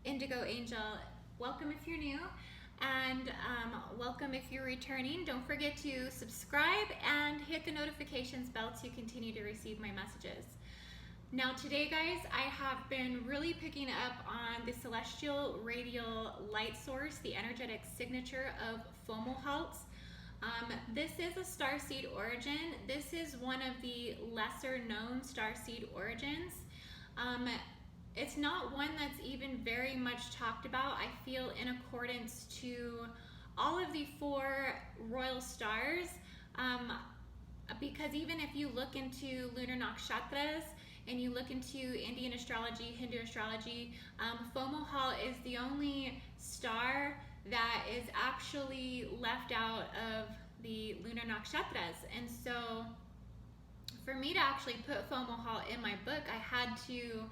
IndigoAngel. Welcome if you're new, and welcome if you're returning. Don't forget to subscribe and hit the notifications bell to continue to receive my messages. Now today, guys, I have been really picking up on the celestial radial light source, the energetic signature of Fomalhaut. This is a starseed origin. This is one of the lesser known starseed origins. It's not one that's even very much talked about, I feel, in accordance to all of the four royal stars, because even if you look into lunar nakshatras and you look into Indian astrology, Hindu astrology, Fomalhaut is the only star that is actually left out of the lunar nakshatras. And so for me to actually put Fomalhaut in my book, I had to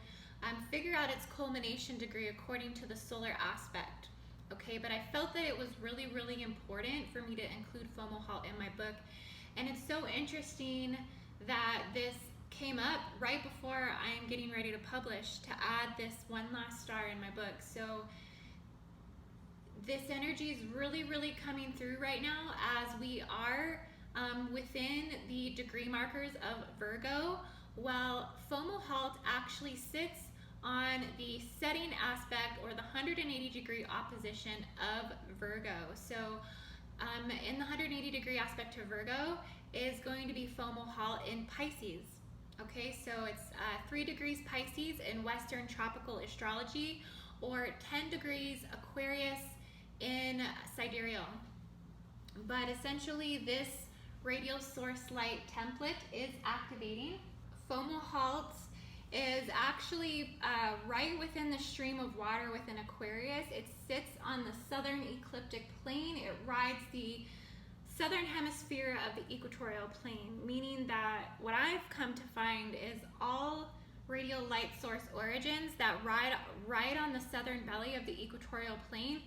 figure out its culmination degree according to the solar aspect. Okay, but I felt that it was really, really important for me to include Fomalhaut in my book. And it's so interesting that this came up right before I am getting ready to publish, to add this one last star in my book. So this energy is really, really coming through right now as we are within the degree markers of Virgo. Well, Fomalhaut actually sits on the setting aspect, or the 180 degree opposition of Virgo. So in the 180 degree aspect to Virgo is going to be Fomalhaut in Pisces. Okay, so it's 3 degrees Pisces in Western tropical astrology, or 10 degrees Aquarius in sidereal. But essentially this radial source light template is activating. Fomalhaut is actually right within the stream of water within Aquarius. It sits on the southern ecliptic plane. It rides the southern hemisphere of the equatorial plane, meaning that what I've come to find is all radial light source origins that ride right on the southern belly of the equatorial plane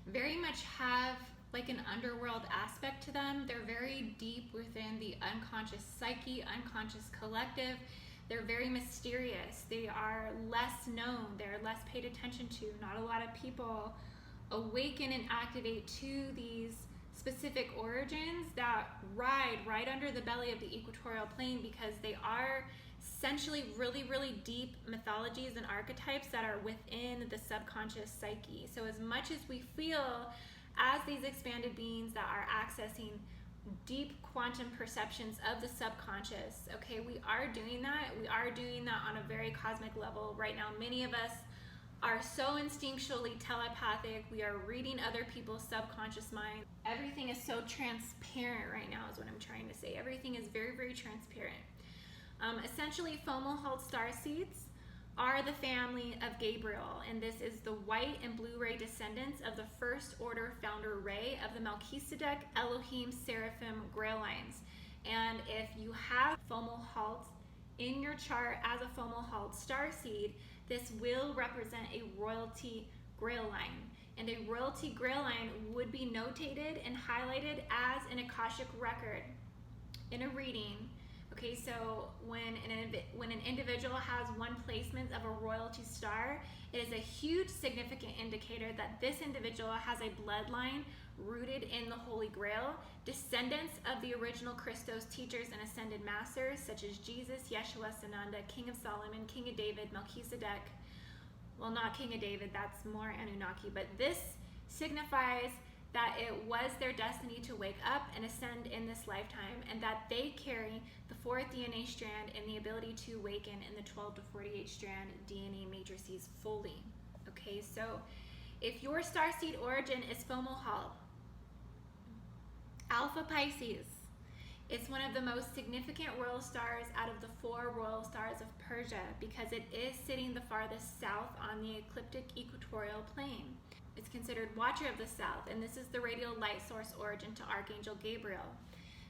very much have like an underworld aspect to them. They're very deep within the unconscious psyche, unconscious collective. They're very mysterious. They are less known. They're less paid attention to. Not a lot of people awaken and activate to these specific origins that ride right under the belly of the equatorial plane, because they are essentially really, really deep mythologies and archetypes that are within the subconscious psyche. So as much as we feel as these expanded beings that are accessing deep quantum perceptions of the subconscious, okay, we are doing that. We are doing that on a very cosmic level right now. Many of us are so instinctually telepathic. We are reading other people's subconscious minds. Everything is so transparent right now is what I'm trying to say. Everything is very, very transparent. Essentially, Fomalhaut Starseeds are the family of Gabriel, and this is the white and blue ray descendants of the first order founder ray of the Melchizedek, Elohim, Seraphim, Grail lines. And if you have Fomalhaut in your chart as a Fomalhaut starseed, this will represent a royalty Grail line. And a royalty Grail line would be notated and highlighted as an Akashic record in a reading. Okay, so when an individual has one placement of a royalty star, it is a huge significant indicator that this individual has a bloodline rooted in the Holy Grail, descendants of the original Christos teachers and ascended masters such as Jesus, Yeshua, Sananda, King of Solomon, King of David, Melchizedek. Well, not King of David, that's more Anunnaki, but this signifies that it was their destiny to wake up and ascend in this lifetime, and that they carry the 4th DNA strand and the ability to awaken in the 12 to 48 strand DNA matrices fully. Okay, so if your starseed origin is Fomalhaut, Alpha Pisces, it's one of the most significant royal stars out of the 4 royal stars of Persia, because it is sitting the farthest south on the ecliptic equatorial plane. It's considered Watcher of the South, and this is the radial light source origin to Archangel Gabriel.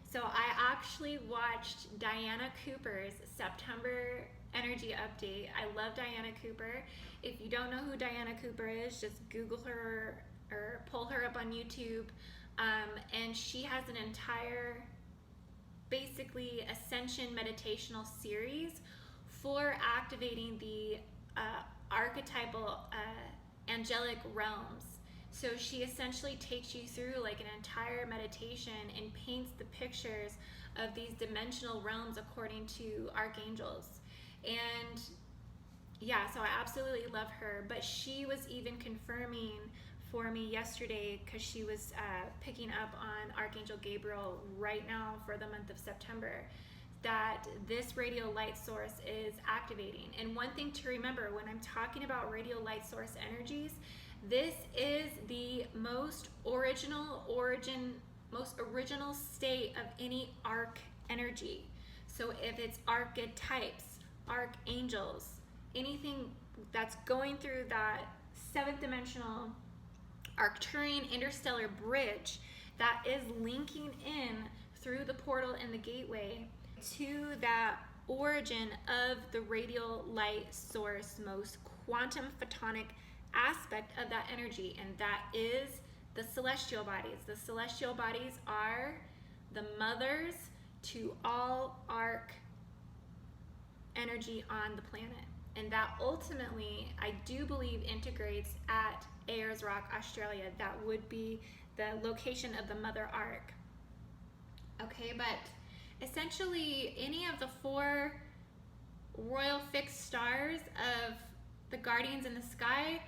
So I actually watched Diana Cooper's September energy update. I love Diana Cooper. If you don't know who Diana Cooper is, just Google her or pull her up on YouTube. And she has an entire, basically, ascension meditational series for activating the archetypal angelic realms. So she essentially takes you through like an entire meditation and paints the pictures of these dimensional realms according to archangels. And yeah, so I absolutely love her. But she was even confirming for me yesterday, because she was picking up on Archangel Gabriel right now for the month of September, that this radial light source is activating. And one thing to remember when I'm talking about radial light source energies, this is the most original state of any arc energy. So if it's archetypes, archangels, anything that's going through that seventh dimensional Arcturian interstellar bridge that is linking in through the portal and the gateway to that origin of the radial light source, most quantum photonic aspect of that energy, and that is the celestial bodies. The celestial bodies are the mothers to all arc energy on the planet, and that ultimately I do believe integrates at Ayers Rock, Australia. That would be the location of the mother arc. Okay, but essentially any of the 4 royal fixed stars of the guardians in the sky,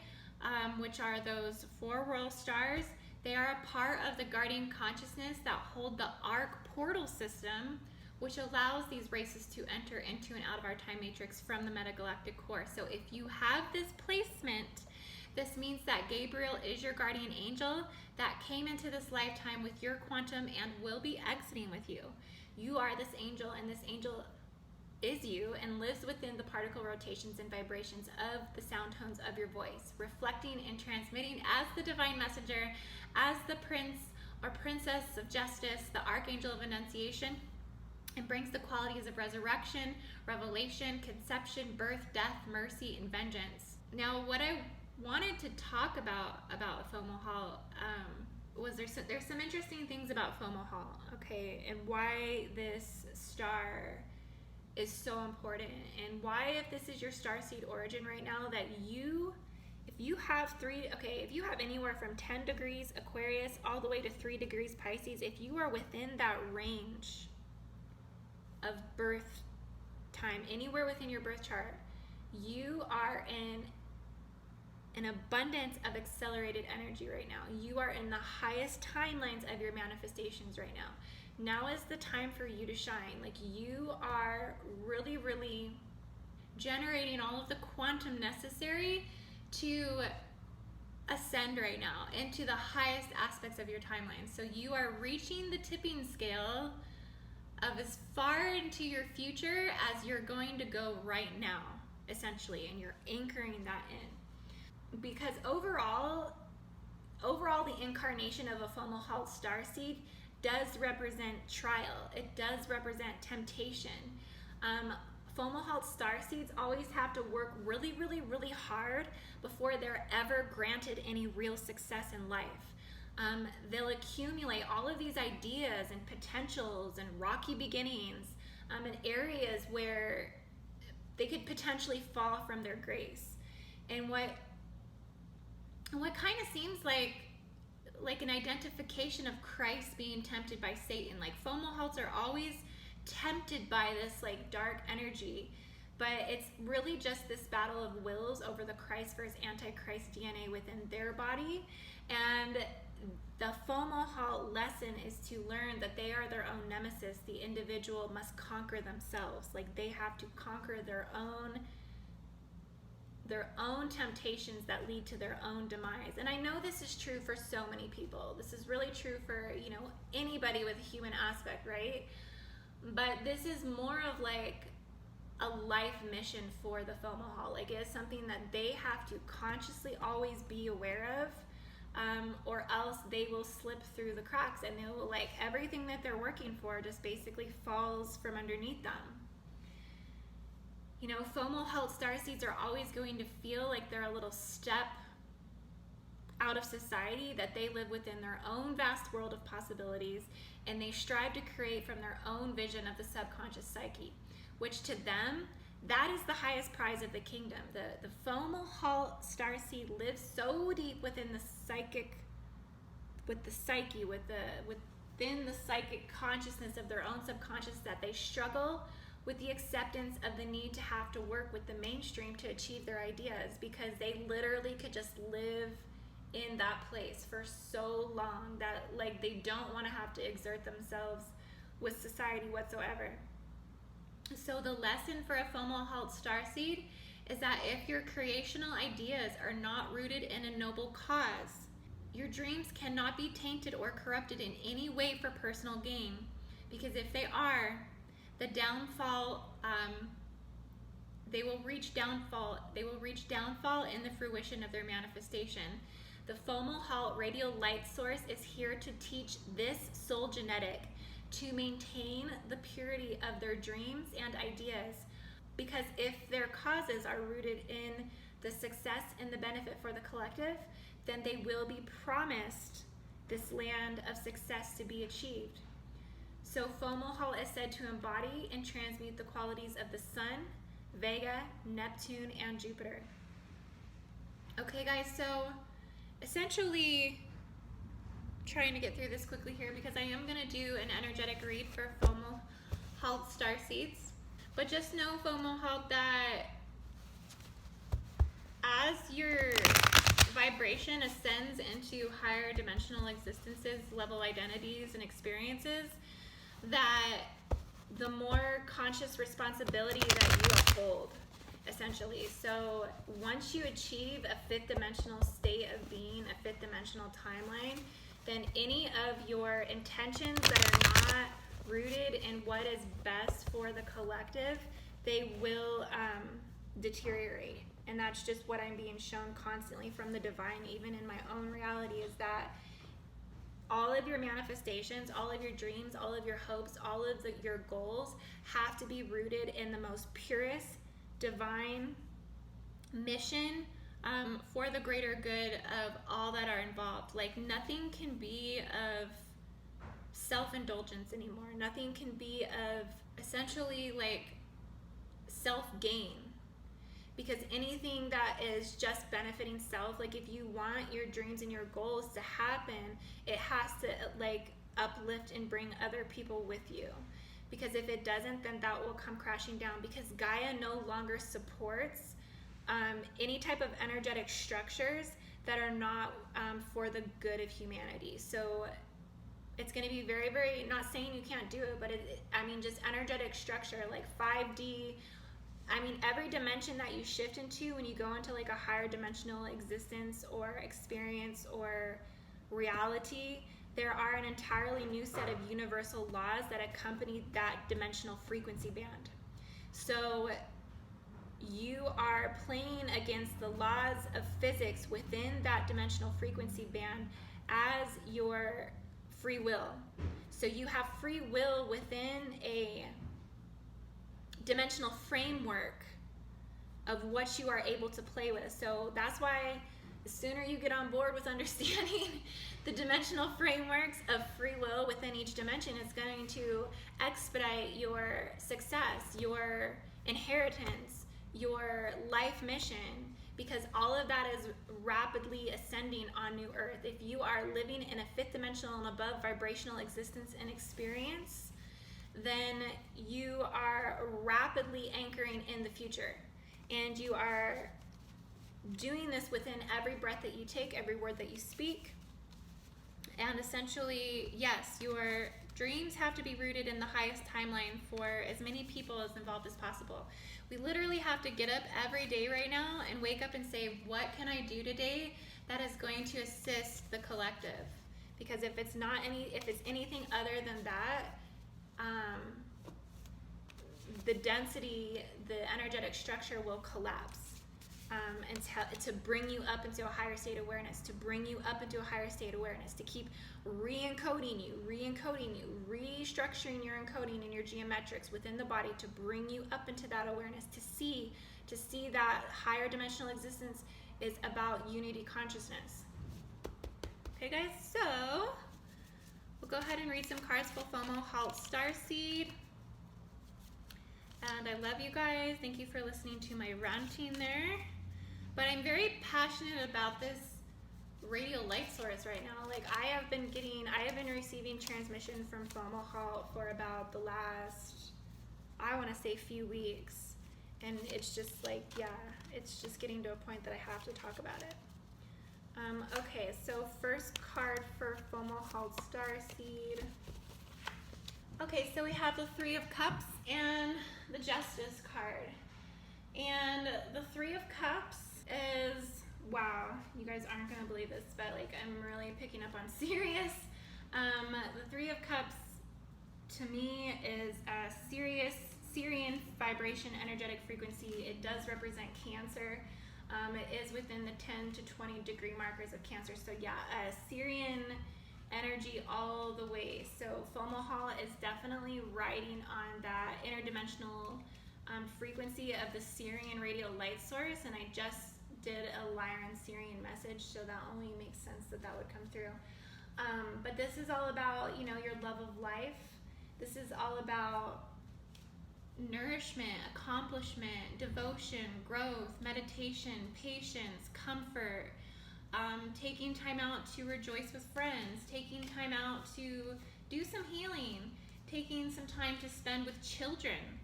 which are those 4 royal stars, they are a part of the guardian consciousness that hold the arc portal system, which allows these races to enter into and out of our time matrix from the metagalactic core. So if you have this placement, this means that Gabriel is your guardian angel that came into this lifetime with your quantum and will be exiting with you. You are this angel, and this angel is you and lives within the particle rotations and vibrations of the sound tones of your voice, reflecting and transmitting as the divine messenger, as the prince or princess of justice, the archangel of annunciation, and brings the qualities of resurrection, revelation, conception, birth, death, mercy, and vengeance. Now, what I wanted to talk about Fomalhaut was there's some interesting things about Fomalhaut, okay, and why this star is so important, and why, if this is your starseed origin right now, that if you have anywhere from 10 degrees Aquarius all the way to 3 degrees Pisces, if you are within that range of birth time, anywhere within your birth chart, you are in an abundance of accelerated energy right now. You are in the highest timelines of your manifestations right now. Now is the time for you to shine. Like, you are really, really generating all of the quantum necessary to ascend right now into the highest aspects of your timeline. So you are reaching the tipping scale of as far into your future as you're going to go right now, essentially, and you're anchoring that in. Because overall, the incarnation of a Fomalhaut Starseed does represent trial. It does represent temptation. Fomalhaut Starseeds always have to work really, really, really hard before they're ever granted any real success in life. They'll accumulate all of these ideas and potentials and rocky beginnings in areas where they could potentially fall from their grace. And what kind of seems like an identification of Christ being tempted by Satan. Like, Fomalhauts are always tempted by this like dark energy, but it's really just this battle of wills over the Christ versus Antichrist DNA within their body. And the Fomalhaut lesson is to learn that they are their own nemesis. The individual must conquer themselves. Like, they have to conquer their own temptations that lead to their own demise. And I know this is true for so many people. This is really true for, anybody with a human aspect, right? But this is more of like a life mission for the Fomalhaut. Like, it is something that they have to consciously always be aware of, or else they will slip through the cracks, and they will, like, everything that they're working for just basically falls from underneath them. Fomalhaut Starseeds are always going to feel like they're a little step out of society, that they live within their own vast world of possibilities, and they strive to create from their own vision of the subconscious psyche, which to them That is the highest prize of the kingdom. The Fomalhaut Starseed lives so deep within the psychic, within the psychic consciousness of their own subconscious, that they struggle with the acceptance of the need to have to work with the mainstream to achieve their ideas, because they literally could just live in that place for so long that like they don't want to have to exert themselves with society whatsoever. So the lesson for a Fomalhaut Starseed is that if your creational ideas are not rooted in a noble cause, your dreams cannot be tainted or corrupted in any way for personal gain, because if they are, the downfall, they will reach downfall in the fruition of their manifestation. The Fomalhaut radial light source is here to teach this soul genetic to maintain the purity of their dreams and ideas, because if their causes are rooted in the success and the benefit for the collective, then they will be promised this land of success to be achieved. So Fomalhaut is said to embody and transmute the qualities of the Sun, Vega, Neptune, and Jupiter. Okay guys, so essentially, trying to get through this quickly here because I am going to do an energetic read for Fomalhaut Starseeds. But just know, Fomalhaut, that as your vibration ascends into higher dimensional existences, level identities, and experiences, that the more conscious responsibility that you uphold, essentially. So once you achieve a fifth dimensional state of being, a fifth dimensional timeline, then any of your intentions that are not rooted in what is best for the collective, they will deteriorate. And that's just what I'm being shown constantly from the divine, even in my own reality, is that all of your manifestations, all of your dreams, all of your hopes, all of your goals have to be rooted in the most purest divine mission, for the greater good of all that are involved. Like, nothing can be of self-indulgence anymore. Nothing can be of essentially like self-gain, because anything that is just benefiting self, like if you want your dreams and your goals to happen, it has to like uplift and bring other people with you, because if it doesn't, then that will come crashing down, because Gaia no longer supports any type of energetic structures that are not for the good of humanity. So it's going to be very, very, not saying you can't do it, but I mean, just energetic structure, like 5D. I mean, every dimension that you shift into when you go into like a higher dimensional existence or experience or reality, there are an entirely new set of universal laws that accompany that dimensional frequency band. So you are playing against the laws of physics within that dimensional frequency band as your free will. So you have free will within a dimensional framework of what you are able to play with. So that's why the sooner you get on board with understanding the dimensional frameworks of free will within each dimension, is going to expedite your success, your inheritance, your life mission, because all of that is rapidly ascending on New Earth. If you are living in a fifth dimensional and above vibrational existence and experience, then you are rapidly anchoring in the future, and you are doing this within every breath that you take, every word that you speak. And essentially, yes, your dreams have to be rooted in the highest timeline for as many people as involved as possible. We literally have to get up every day right now and wake up and say, what can I do today that is going to assist the collective? Because if it's anything other than that, the density, the energetic structure will collapse. And to bring you up into a higher state of awareness, to bring you up into a higher state of awareness, to keep re-encoding you, restructuring your encoding and your geometrics within the body, to bring you up into that awareness, to see that higher dimensional existence is about unity consciousness. Okay guys, so we'll go ahead and read some cards for Fomalhaut Starseed. And I love you guys. Thank you for listening to my ranting there. But I'm very passionate about this radial light source right now. Like I have been receiving transmission from Fomalhaut for about the last, I want to say, few weeks. And it's just like, yeah, it's just getting to a point that I have to talk about it. Okay, so first card for Fomalhaut Starseed. Okay, so we have the Three of Cups and the Justice card. And the Three of Cups is, wow, you guys aren't going to believe this, but like I'm really picking up on serious. The Three of Cups to me is a serious Syrian vibration energetic frequency. It does represent Cancer. It is within the 10 to 20 degree markers of Cancer. So yeah, Syrian energy all the way. So Fomalhaut is definitely riding on that interdimensional frequency of the Syrian radial light source, and I just did a Lyran Syrian message, so that only makes sense that that would come through. But this is all about, you know, your love of life. This is all about nourishment, accomplishment, devotion, growth, meditation, patience, comfort, taking time out to rejoice with friends, taking time out to do some healing, taking some time to spend with children,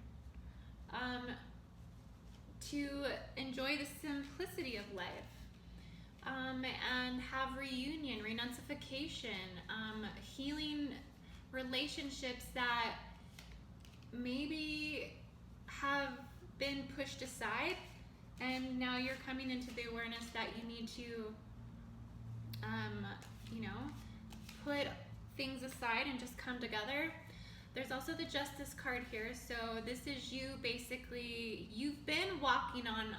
to enjoy the simplicity of life, and have reunion, renunciation, healing relationships that maybe have been pushed aside, and now you're coming into the awareness that you need to you know, put things aside and just come together. There's also the Justice card here. So this is you basically, you've been walking on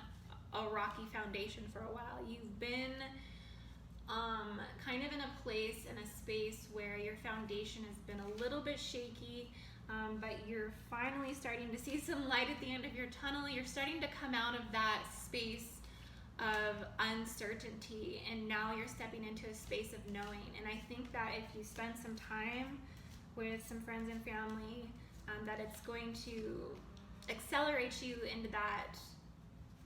a rocky foundation for a while. You've been kind of in a place, in a space where your foundation has been a little bit shaky, but you're finally starting to see some light at the end of your tunnel. You're starting to come out of that space of uncertainty, and now you're stepping into a space of knowing. And I think that if you spend some time with some friends and family, that it's going to accelerate you into that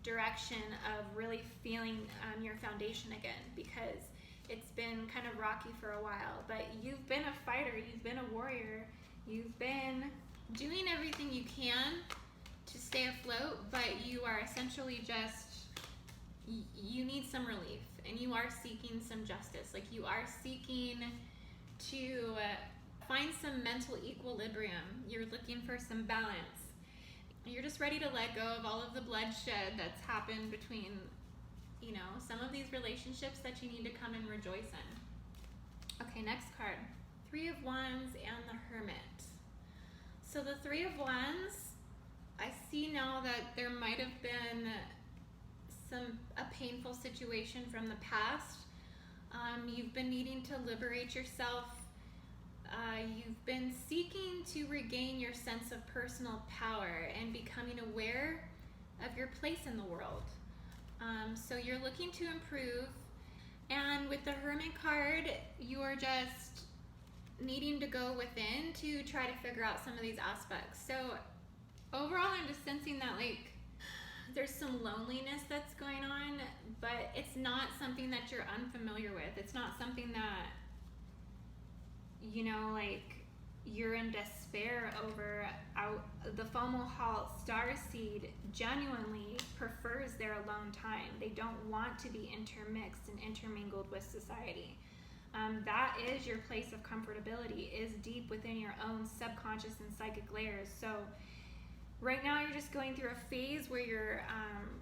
direction of really feeling your foundation again, because it's been kind of rocky for a while. But you've been a fighter, you've been a warrior, you've been doing everything you can to stay afloat, but you are essentially just, you need some relief, and you are seeking some justice. Like you are seeking to find some mental equilibrium. You're looking for some balance. You're just ready to let go of all of the bloodshed that's happened between, you know, some of these relationships that you need to come and rejoice in. Okay, next card. Three of Wands and the Hermit. So the Three of Wands, I see now that there might have been a painful situation from the past. You've been needing to liberate yourself. You've been seeking to regain your sense of personal power and becoming aware of your place in the world. So you're looking to improve. And with the Hermit card, you're just needing to go within to try to figure out some of these aspects. So overall, I'm just sensing that like there's some loneliness that's going on, but it's not something that you're unfamiliar with. It's not something that, you know, like you're in despair over. The Fomalhaut Starseed genuinely prefers their alone time. They don't want to be intermixed and intermingled with society. That is your place of comfortability, is deep within your own subconscious and psychic layers. So right now you're just going through a phase where you're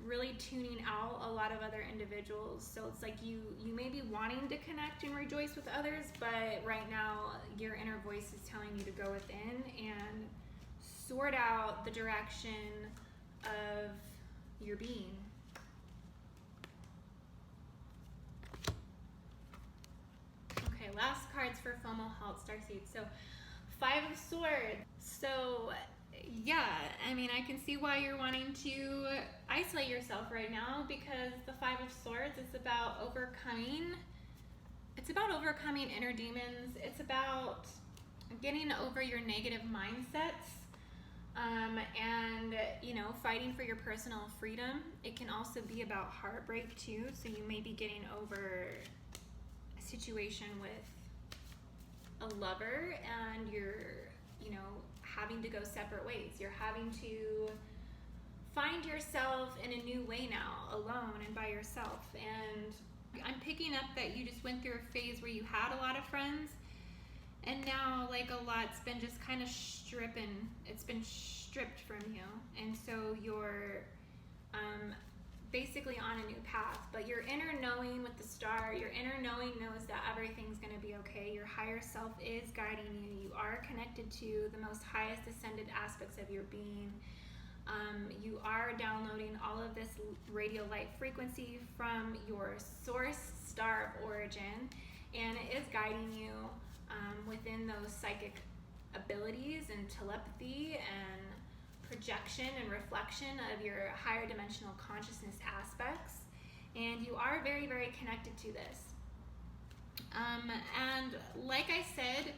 really tuning out a lot of other individuals. So it's like you may be wanting to connect and rejoice with others, but right now your inner voice is telling you to go within and sort out the direction of your being. Okay, last cards for Fomalhaut Starseed. So Five of Swords. So yeah, I mean, I can see why you're wanting to isolate yourself right now, because the Five of Swords is about overcoming. It's about overcoming inner demons. It's about getting over your negative mindsets. and you know, fighting for your personal freedom. It can also be about heartbreak too. So you may be getting over a situation with a lover, and you're, you know, having to go separate ways. You're having to find yourself in a new way now, alone and by yourself. And I'm picking up that you just went through a phase where you had a lot of friends, and now like a lot's been just kind of it's been stripped from you. And so you're basically on a new path. But your inner knowing with the star, your inner knowing knows that everything's going to be okay. Your higher self is guiding you. You are connected to the most highest ascended aspects of your being. You are downloading all of this radio light frequency from your source star of origin, and it is guiding you within those psychic abilities and telepathy and projection and reflection of your higher dimensional consciousness aspects. And you are very, very connected to this. And like I said,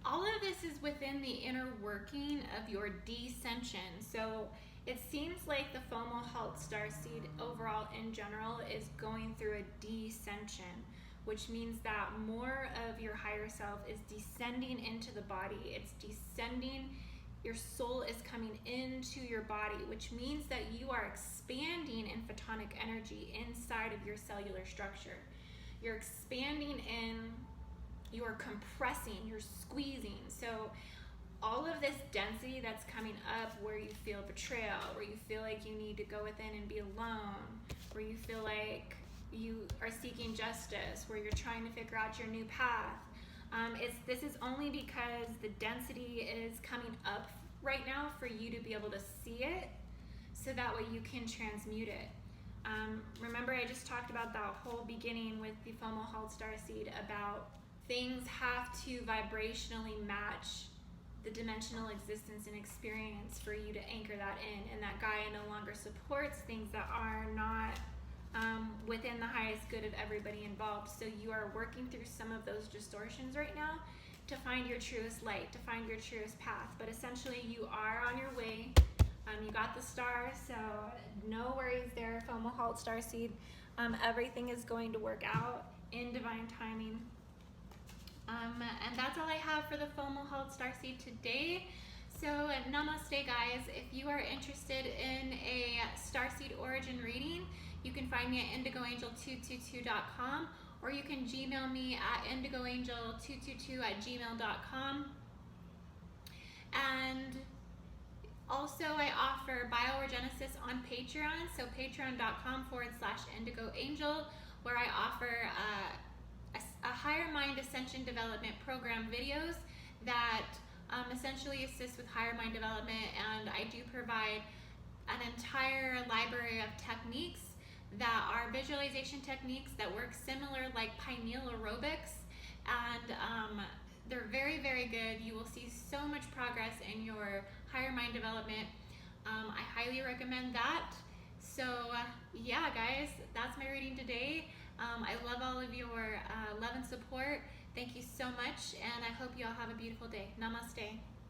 all of this is within the inner working of your descension. So it seems like the Fomalhaut Starseed overall in general is going through a descension, which means that more of your higher self is descending into the body. It's descending, your soul is coming into your body, which means that you are expanding in photonic energy inside of your cellular structure. You're expanding in, you're compressing, you're squeezing. So all of this density that's coming up, where you feel betrayal, where you feel like you need to go within and be alone, where you feel like you are seeking justice, where you're trying to figure out your new path, this is only because the density is coming up right now for you to be able to see it, so that way you can transmute it. Remember, I just talked about that whole beginning with the Fomalhaut Starseed about things have to vibrationally match the dimensional existence and experience for you to anchor that in, and that Gaia no longer supports things that are not within the highest good of everybody involved. So you are working through some of those distortions right now to find your truest light, to find your truest path. But essentially you are on your way. You got the star, so no worries there, Fomalhaut Starseed. Everything is going to work out in divine timing. And that's all I have for the Fomalhaut Starseed today. So namaste, guys. If you are interested in a Starseed origin reading, you can find me at IndigoAngel222.com, or you can Gmail me at IndigoAngel222@gmail.com. And also, I offer bioregenesis on Patreon, so patreon.com/IndigoAngel, where I offer a higher mind ascension development program videos that essentially assist with higher mind development. And I do provide an entire library of techniques that are visualization techniques that work similar like pineal aerobics, and they're very, very good. You will see so much progress in your higher mind development. I highly recommend that. So yeah, guys, that's my reading today. I love all of your love and support. Thank you so much, and I hope you all have a beautiful day. Namaste.